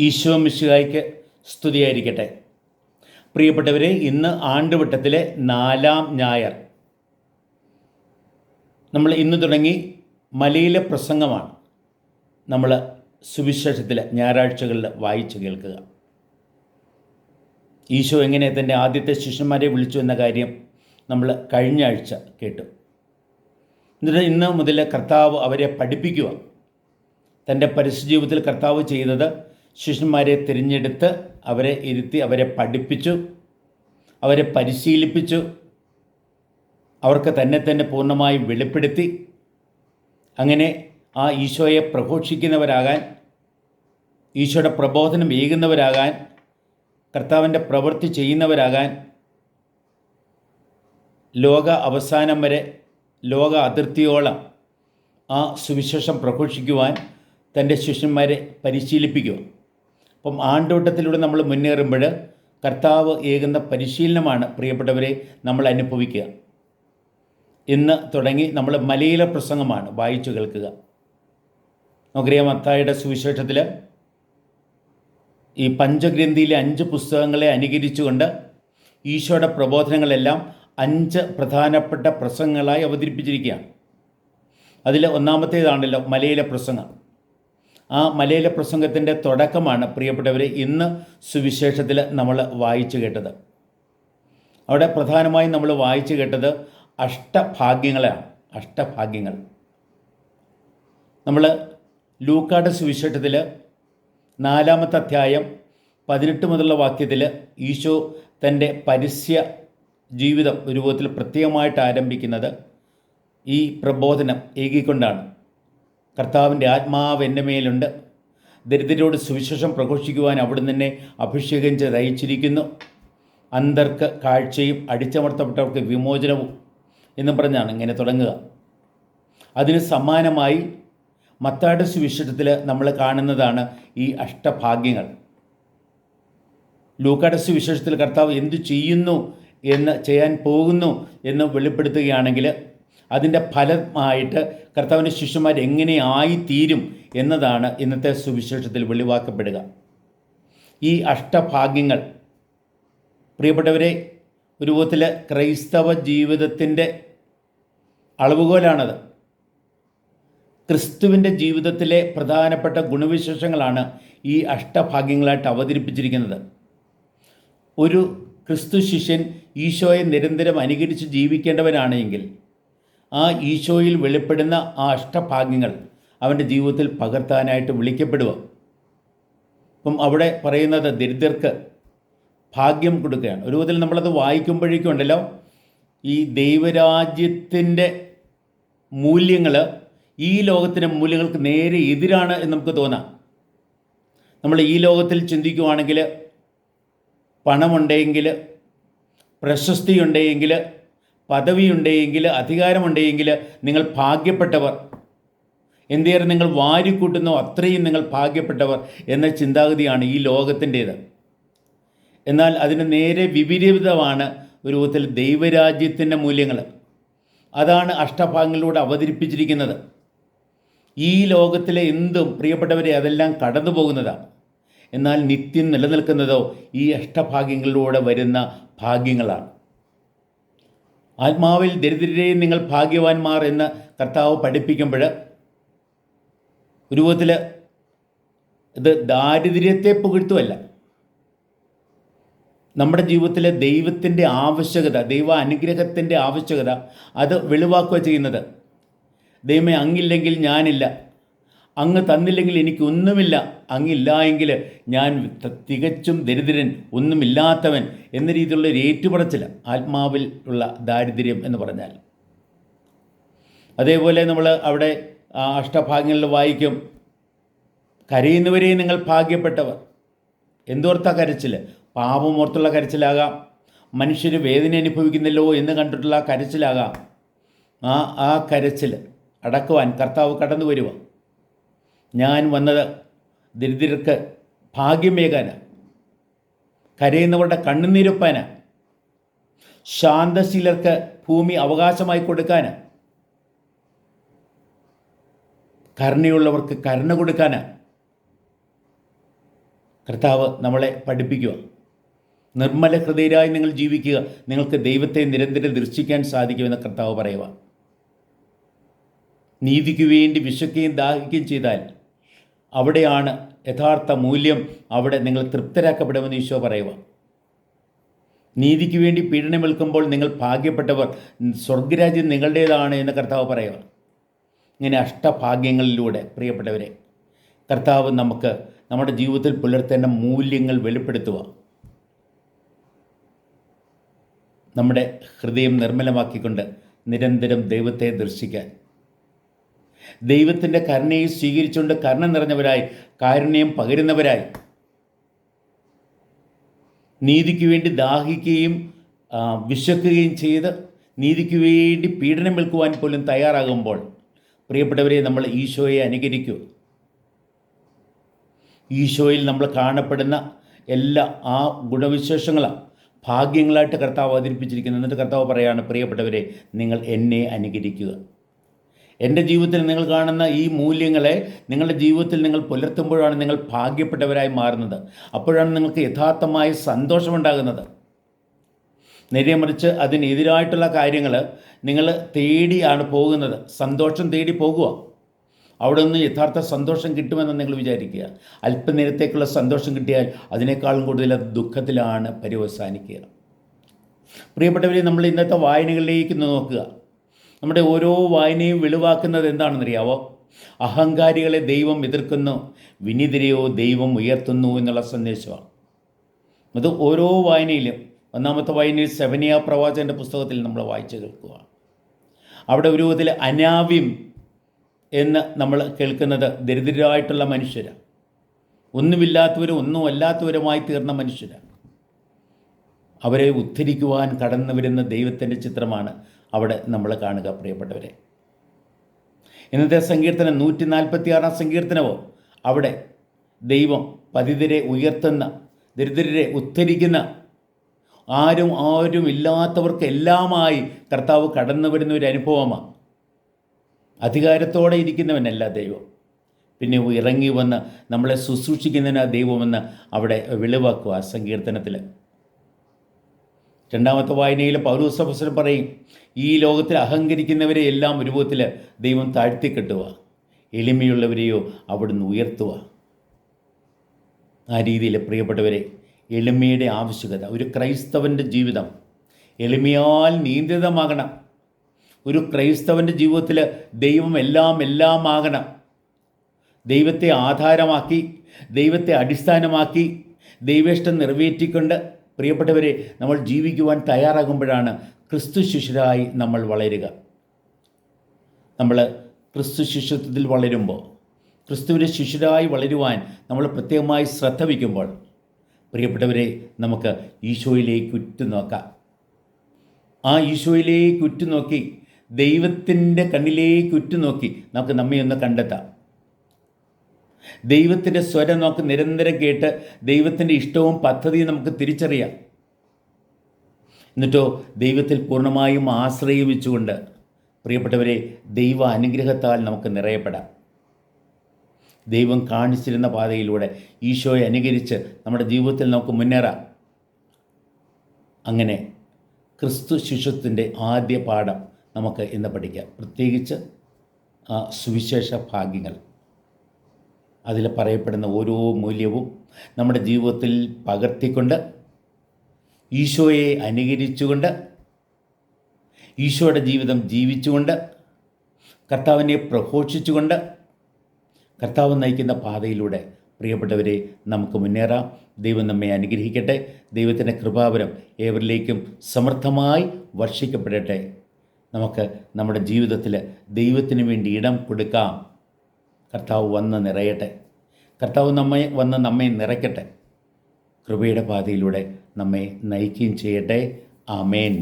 ഈശോ മിശിഹായ്ക്ക് സ്തുതിയായിരിക്കട്ടെ. പ്രിയപ്പെട്ടവരെ, ഇന്ന് ആണ്ടുവട്ടത്തിലെ 4-ാം ഞായർ. നമ്മൾ ഇന്ന് തുടങ്ങി മലയിലെ പ്രസംഗമാണ് നമ്മൾ സുവിശേഷത്തിൽ ഞായറാഴ്ചകളിൽ വായിച്ചു കേൾക്കുക. ഈശോ എങ്ങനെ തൻ്റെ ആദ്യത്തെ ശിഷ്യന്മാരെ വിളിച്ചു എന്ന കാര്യം നമ്മൾ കഴിഞ്ഞ ആഴ്ച കേട്ടു. എന്നിട്ട് ഇന്ന് മുതൽ കർത്താവ് അവരെ പഠിപ്പിക്കുക. തൻ്റെ പരസ്യജീവിതത്തിൽ കർത്താവ് ചെയ്തത് ശിഷ്യന്മാരെ തിരഞ്ഞെടുത്ത് അവരെ ഇരുത്തി അവരെ പഠിപ്പിച്ചു, അവരെ പരിശീലിപ്പിച്ചു, അവർക്ക് തന്നെ പൂർണ്ണമായും വെളിപ്പെടുത്തി. അങ്ങനെ ആ ഈശോയെ പ്രഘോഷിക്കുന്നവരാകാൻ, ഈശോയുടെ പ്രബോധനം ഏകുന്നവരാകാൻ, കർത്താവിൻ്റെ പ്രവൃത്തി ചെയ്യുന്നവരാകാൻ, ലോക അവസാനം വരെ, ലോക അതിർത്തിയോളം ആ സുവിശേഷം പ്രഘോഷിക്കുവാൻ തൻ്റെ ശിഷ്യന്മാരെ പരിശീലിപ്പിക്കുക. അപ്പം ആണ്ടോട്ടത്തിലൂടെ നമ്മൾ മുന്നേറുമ്പോൾ കർത്താവ് ഏകുന്ന പരിശീലനമാണ് പ്രിയപ്പെട്ടവരെ നമ്മൾ അനുഭവിക്കുക. ഇന്ന് തുടങ്ങി നമ്മൾ മലയിലെ പ്രസംഗമാണ് വായിച്ചു കേൾക്കുക. നമുക്കറിയാം, മത്തായിയുടെ സുവിശേഷത്തിൽ ഈ പഞ്ചഗ്രന്ഥിയിലെ 5 പുസ്തകങ്ങളെ അനുകരിച്ചുകൊണ്ട് ഈശോയുടെ പ്രബോധനങ്ങളെല്ലാം 5 പ്രധാനപ്പെട്ട പ്രസംഗങ്ങളായി അവതരിപ്പിച്ചിരിക്കുകയാണ്. അതിൽ ഒന്നാമത്തേതാണല്ലോ മലയിലെ പ്രസംഗം. ആ മലയിലെ പ്രസംഗത്തിൻ്റെ തുടക്കമാണ് പ്രിയപ്പെട്ടവരെ ഇന്ന് സുവിശേഷത്തിൽ നമ്മൾ വായിച്ചു കേട്ടത്. അവിടെ പ്രധാനമായും നമ്മൾ വായിച്ചു കേട്ടത് അഷ്ടഭാഗ്യങ്ങളാണ്. അഷ്ടഭാഗ്യങ്ങൾ നമ്മൾ ലൂക്കായുടെ സുവിശേഷത്തിൽ 4-ാമത്തെ അധ്യായം 18 മുതലുള്ള വാക്യത്തിൽ ഈശോ തൻ്റെ പരസ്യ ജീവിതം രൂപത്തിൽ പ്രത്യേകമായിട്ട് ആരംഭിക്കുന്നത് ഈ പ്രബോധനം ഏകിക്കൊണ്ടാണ്. കർത്താവിൻ്റെ ആത്മാവ് എൻ്റെ മേലുണ്ട്, ദരിദ്രരോട് സുവിശേഷം പ്രഘോഷിക്കുവാൻ അവിടുന്ന് എന്നെ അഭിഷേകം ചെയ്ത് അയച്ചിരിക്കുന്നു, അന്ധർക്ക് കാഴ്ചയും അടിച്ചമർത്തപ്പെട്ടവർക്ക് വിമോചനവും എന്നും പറഞ്ഞാണ് ഇങ്ങനെ തുടങ്ങുക. അതിന് സമാനമായി മത്തായിയുടെ സുവിശേഷത്തിൽ നമ്മൾ കാണുന്നതാണ് ഈ അഷ്ടഭാഗ്യങ്ങൾ. ലൂക്കായുടെ സുവിശേഷത്തിൽ കർത്താവ് എന്തു ചെയ്യുന്നു എന്ന്, ചെയ്യാൻ പോകുന്നു എന്ന് വെളിപ്പെടുത്തുകയാണെങ്കിൽ അതിൻ്റെ ഫലമായിട്ട് കർത്താവിൻ്റെ ശിഷ്യന്മാർ എങ്ങനെ ആയിത്തീരും എന്നതാണ് ഇന്നത്തെ സുവിശേഷത്തിൽ വെളിവാക്കപ്പെടുക. ഈ അഷ്ടഭാഗ്യങ്ങൾ പ്രിയപ്പെട്ടവരെ ഒരു വിധത്തിൽ ക്രൈസ്തവ ജീവിതത്തിൻ്റെ അളവുകോലാണത്. ക്രിസ്തുവിൻ്റെ ജീവിതത്തിലെ പ്രധാനപ്പെട്ട ഗുണവിശേഷങ്ങളാണ് ഈ അഷ്ടഭാഗ്യങ്ങളായിട്ട് അവതരിപ്പിച്ചിരിക്കുന്നത്. ഒരു ക്രിസ്തു ശിഷ്യൻ ഈശോയെ നിരന്തരം അനുകരിച്ച് ജീവിക്കേണ്ടവനാണെങ്കിൽ ആ ഈശോയിൽ വെളിപ്പെടുന്ന ആ അഷ്ടഭാഗ്യങ്ങൾ അവൻ്റെ ജീവിതത്തിൽ പകർത്താനായിട്ട് വിളിക്കപ്പെടുക. അപ്പം അവിടെ പറയുന്നത് ദരിദ്രർക്ക് ഭാഗ്യം കൊടുക്കുകയാണ്. ഒരു വിധത്തിൽ നമ്മളത് വായിക്കുമ്പോഴേക്കും ഉണ്ടല്ലോ, ഈ ദൈവരാജ്യത്തിൻ്റെ മൂല്യങ്ങൾ ഈ ലോകത്തിൻ്റെ മൂല്യങ്ങൾക്ക് നേരെ എതിരാണ് എന്ന് നമുക്ക് തോന്നാം. നമ്മൾ ഈ ലോകത്തിൽ ചിന്തിക്കുവാണെങ്കിൽ പണമുണ്ടെങ്കിൽ, പ്രശസ്തിയുണ്ടെങ്കിൽ, പദവിയുണ്ടെങ്കിൽ, അധികാരമുണ്ടെങ്കിൽ നിങ്ങൾ ഭാഗ്യപ്പെട്ടവർ, എന്തിയേറെ നിങ്ങൾ വാരിക്കൂട്ടുന്നോ അത്രയും നിങ്ങൾ ഭാഗ്യപ്പെട്ടവർ എന്ന ചിന്താഗതിയാണ് ഈ ലോകത്തിൻ്റേത്. എന്നാൽ അതിന് നേരെ വിപരീതമാണ് ഒരു വിധത്തിൽ ദൈവരാജ്യത്തിൻ്റെ മൂല്യങ്ങൾ. അതാണ് അഷ്ടഭാഗ്യങ്ങളിലൂടെ അവതരിപ്പിച്ചിരിക്കുന്നത്. ഈ ലോകത്തിലെ എന്തും പ്രിയപ്പെട്ടവരെ അതെല്ലാം കടന്നു പോകുന്നതാണ്. എന്നാൽ നിത്യം നിലനിൽക്കുന്നതോ ഈ അഷ്ടഭാഗ്യങ്ങളിലൂടെ വരുന്ന ഭാഗ്യങ്ങളാണ്. ആത്മാവിൽ ദരിദ്രരെയും നിങ്ങൾ ഭാഗ്യവാന്മാർ എന്ന് കർത്താവ് പഠിപ്പിക്കുമ്പോൾ ഒരു വിധത്തിൽ ഇത് ദാരിദ്ര്യത്തെ പുകഴ്ത്തുമല്ല, നമ്മുടെ ജീവിതത്തിലെ ദൈവത്തിൻ്റെ ആവശ്യകത, ദൈവ അനുഗ്രഹത്തിൻ്റെ ആവശ്യകത അത് വെളിവാക്കുക ചെയ്യുന്നത്. ദൈവമേ, അങ്ങില്ലെങ്കിൽ ഞാനില്ല, അങ്ങ് തന്നില്ലെങ്കിൽ എനിക്കൊന്നുമില്ല, അങ്ങില്ല എങ്കിൽ ഞാൻ തികച്ചും ദരിദ്രൻ, ഒന്നുമില്ലാത്തവൻ എന്ന രീതിയിലുള്ള ഒരു ഏറ്റുപറച്ചിൽ ആത്മാവിൽ ഉള്ള ദാരിദ്ര്യം എന്ന് പറഞ്ഞാൽ. അതേപോലെ നമ്മൾ അവിടെ അഷ്ടഭാഗ്യങ്ങളിൽ വായിക്കും, കരയുന്നവരെയും നിങ്ങൾ ഭാഗ്യപ്പെട്ടവർ. എന്തോർത്താ കരച്ചിൽ? പാപമോർത്തുള്ള കരച്ചിലാകാം, മനുഷ്യർ വേദന അനുഭവിക്കുന്നല്ലോ എന്ന് കണ്ടിട്ടുള്ള കരച്ചിലാകാം. ആ കരച്ചിൽ അടക്കുവാൻ കർത്താവ് കടന്നു വരുക. ഞാൻ വന്നത് ദരിദ്രർക്ക് ഭാഗ്യമേകാനാണ്, കരയുന്നവരുടെ കണ്ണുനീരൊപ്പാനാണ്, ശാന്തശീലർക്ക് ഭൂമി അവകാശമായി കൊടുക്കാനാണ്, കരുണയുള്ളവർക്ക് കരുണ കൊടുക്കാനാണ്. കർത്താവ് നമ്മളെ പഠിപ്പിക്കുക. നിർമ്മല ഹൃദയരായി നിങ്ങൾ ജീവിക്കുക, നിങ്ങൾക്ക് ദൈവത്തെ നിരന്തരം ദർശിക്കാൻ സാധിക്കുമെന്ന് കർത്താവ് പറയുക. നീതിക്ക് വേണ്ടി വിശക്കുകയും ദാഹിക്കുകയും ചെയ്താൽ അവിടെയാണ് യഥാർത്ഥ മൂല്യം, അവിടെ നിങ്ങൾ തൃപ്തരാക്കപ്പെടുമെന്ന് ഈശോ പറയുക. നീതിക്ക് വേണ്ടി പീഡനമേൽക്കുമ്പോൾ നിങ്ങൾ ഭാഗ്യപ്പെട്ടവർ, സ്വർഗരാജ്യം നിങ്ങളുടേതാണ് എന്ന് കർത്താവ് പറയുക. ഇങ്ങനെ അഷ്ടഭാഗ്യങ്ങളിലൂടെ പ്രിയപ്പെട്ടവരെ കർത്താവ് നമുക്ക് നമ്മുടെ ജീവിതത്തിൽ പുലർത്തേണ്ട മൂല്യങ്ങൾ വെളിപ്പെടുത്തുക. നമ്മുടെ ഹൃദയം നിർമ്മലമാക്കിക്കൊണ്ട് നിരന്തരം ദൈവത്തെ ദർശിക്കാൻ, ദൈവത്തിൻ്റെ കരുണയെ സ്വീകരിച്ചുകൊണ്ട് കരുണ നിറഞ്ഞവരായി, കാരുണ്യം പകരുന്നവരായി, നീതിക്ക് വേണ്ടി ദാഹിക്കുകയും വിശക്കുകയും ചെയ്ത് നീതിക്ക് വേണ്ടി പീഡനമേൽക്കുവാൻ പോലും തയ്യാറാകുമ്പോൾ പ്രിയപ്പെട്ടവരെ നമ്മൾ ഈശോയെ അനുകരിക്കൂ. ഈശോയിൽ നമ്മൾ കാണപ്പെടുന്ന എല്ലാ ആ ഗുണവിശേഷങ്ങളാണ് ഭാഗ്യങ്ങളായിട്ട് കർത്താവ് അവതരിപ്പിച്ചിരിക്കുന്നത്. എന്നിട്ട് കർത്താവ് പറയുകയാണ്, പ്രിയപ്പെട്ടവരെ നിങ്ങൾ എന്നെ അനുകരിക്കുക. എൻ്റെ ജീവിതത്തിൽ നിങ്ങൾ കാണുന്ന ഈ മൂല്യങ്ങളെ നിങ്ങളുടെ ജീവിതത്തിൽ നിങ്ങൾ പുലർത്തുമ്പോഴാണ് നിങ്ങൾ ഭാഗ്യപ്പെട്ടവരായി മാറുന്നത്. അപ്പോഴാണ് നിങ്ങൾക്ക് യഥാർത്ഥമായ സന്തോഷമുണ്ടാകുന്നത്. നേരെ മറിച്ച് അതിനെതിരായിട്ടുള്ള കാര്യങ്ങൾ നിങ്ങൾ തേടിയാണ് പോകുന്നത്. സന്തോഷം തേടി പോകുക, അവിടെ നിന്ന് യഥാർത്ഥ സന്തോഷം കിട്ടുമെന്ന് നിങ്ങൾ വിചാരിക്കുക. അല്പനേരത്തേക്കുള്ള സന്തോഷം കിട്ടിയാൽ അതിനേക്കാളും കൂടുതൽ അത് ദുഃഖത്തിലാണ് പര്യവസാനിക്കുക. പ്രിയപ്പെട്ടവരെ, നമ്മൾ ഇന്നത്തെ വായനകളിലേക്ക് നോക്കുക. നമ്മുടെ ഓരോ വായനയും വെളിവാക്കുന്നത് എന്താണെന്നറിയാവോ? അഹങ്കാരികളെ ദൈവം എതിർക്കുന്നു, വിനീതരെയോ ദൈവം ഉയർത്തുന്നു എന്നുള്ള സന്ദേശമാണ്. അത് ഓരോ വായനയിലും, ഒന്നാമത്തെ വായനയിൽ സെഫനിയ പ്രവാചകൻ്റെ പുസ്തകത്തിൽ നമ്മൾ വായിച്ചു കേൾക്കുക. അവിടെ ഒരു വിധത്തിൽ അനാവ്യം എന്ന് നമ്മൾ കേൾക്കുന്നത് ദരിദ്രരായിട്ടുള്ള മനുഷ്യരാണ്, ഒന്നുമില്ലാത്തവരും ഒന്നും അല്ലാത്തവരുമായി തീർന്ന മനുഷ്യരാണ്. അവരെ ഉദ്ധരിക്കുവാൻ കടന്നു വരുന്ന ദൈവത്തിൻ്റെ ചിത്രമാണ് അവിടെ നമ്മൾ കാണുക. പ്രിയപ്പെട്ടവരെ, ഇന്നത്തെ സങ്കീർത്തനം 146 സങ്കീർത്തനമോ അവിടെ ദൈവം പതിതരെ ഉയർത്തുന്ന, ദരിദ്രരെ ഉദ്ധരിക്കുന്ന, ആരും ഇല്ലാത്തവർക്ക് എല്ലാമായി കർത്താവ് കടന്നു വരുന്ന ഒരു അനുഭവമാണ്. അധികാരത്തോടെ ഇരിക്കുന്നവനല്ല ദൈവം, പിന്നെ ഇറങ്ങി വന്ന് നമ്മളെ ശുശ്രൂഷിക്കുന്നതിനാ ദൈവമെന്ന് അവിടെ വെളിവാക്കുക. ആ സങ്കീർത്തനത്തിൽ രണ്ടാമത്തെ വായനയിൽ പൗലോസ് അപ്പോസ്തലൻ പറയും, ഈ ലോകത്തിൽ അഹങ്കരിക്കുന്നവരെ എല്ലാം രൂപത്തിൽ ദൈവം താഴ്ത്തിക്കെട്ടുക, എളിമയുള്ളവരെയോ അവിടുന്ന് ഉയർത്തുക. ആ രീതിയിൽ പ്രിയപ്പെട്ടവരെ, എളിമയുടെ ആവശ്യകത, ഒരു ക്രൈസ്തവൻ്റെ ജീവിതം എളിമയാൽ നിയന്ത്രിതമാകണം. ഒരു ക്രൈസ്തവൻ്റെ ജീവിതത്തിൽ ദൈവം എല്ലാം ആകണം. ദൈവത്തെ ആധാരമാക്കി, ദൈവത്തെ അടിസ്ഥാനമാക്കി, ദൈവേഷ്ടം നിറവേറ്റിക്കൊണ്ട് പ്രിയപ്പെട്ടവരെ നമ്മൾ ജീവിക്കുവാൻ തയ്യാറാകുമ്പോഴാണ് ക്രിസ്തു ശിഷ്യരായി നമ്മൾ വളരുക. നമ്മൾ ക്രിസ്തു ശിഷ്യത്വത്തിൽ വളരുമ്പോൾ, ക്രിസ്തുവിൻ്റെ ശിഷ്യരായി വളരുവാൻ നമ്മൾ പ്രത്യേകമായി ശ്രദ്ധ വയ്ക്കുമ്പോൾ പ്രിയപ്പെട്ടവരെ നമുക്ക് ഈശോയിലേക്ക് ഉറ്റുനോക്കാം. ആ ഈശോയിലേക്ക് ഉറ്റുനോക്കി, ദൈവത്തിൻ്റെ കണ്ണിലേക്ക് ഉറ്റുനോക്കി നമുക്ക് നമ്മെ ഒന്ന് കണ്ടെത്താം. ദൈവത്തിൻ്റെ സ്വരം നമുക്ക് നിരന്തരം കേട്ട് ദൈവത്തിൻ്റെ ഇഷ്ടവും പദ്ധതിയും നമുക്ക് തിരിച്ചറിയാം. എന്നിട്ടോ ദൈവത്തിൽ പൂർണ്ണമായും ആശ്രയിച്ചുകൊണ്ട് പ്രിയപ്പെട്ടവരെ ദൈവ അനുഗ്രഹത്താൽ നമുക്ക് നിറയപ്പെടാം. ദൈവം കാണിച്ചിരുന്ന പാതയിലൂടെ ഈശോയെ അനുകരിച്ച് നമ്മുടെ ജീവിതത്തിൽ നമുക്ക് മുന്നേറാം. അങ്ങനെ ക്രിസ്തു ശിഷ്യത്വത്തിൻ്റെ ആദ്യ പാഠം നമുക്ക് ഇന്ന് പഠിക്കാം. പ്രത്യേകിച്ച് സുവിശേഷ ഭാഗ്യങ്ങൾ, അതിൽ പറയപ്പെടുന്ന ഓരോ മൂല്യവും നമ്മുടെ ജീവിതത്തിൽ പകർത്തിക്കൊണ്ട്, ഈശോയെ അനുകരിച്ചുകൊണ്ട്, ഈശോയുടെ ജീവിതം ജീവിച്ചുകൊണ്ട്, കർത്താവിനെ പ്രഘോഷിച്ചുകൊണ്ട്, കർത്താവ് നയിക്കുന്ന പാതയിലൂടെ പ്രിയപ്പെട്ടവരെ നമുക്ക് മുന്നേറാം. ദൈവം നമ്മെ അനുഗ്രഹിക്കട്ടെ. ദൈവത്തിൻ്റെ കൃപാവരം ഏവരിലേക്കും സമൃദ്ധമായി വർഷിക്കപ്പെടട്ടെ. നമുക്ക് നമ്മുടെ ജീവിതത്തിൽ ദൈവത്തിന് വേണ്ടി ഇടം കൊടുക്കാം. കർത്താവ് വന്ന് നിറയട്ടെ. കർത്താവ് നമ്മെ നിറയ്ക്കട്ടെ. കൃപയുടെ പാതയിലൂടെ നമ്മെ നയിക്കുകയും ചെയ്യട്ടെ. ആമേൻ.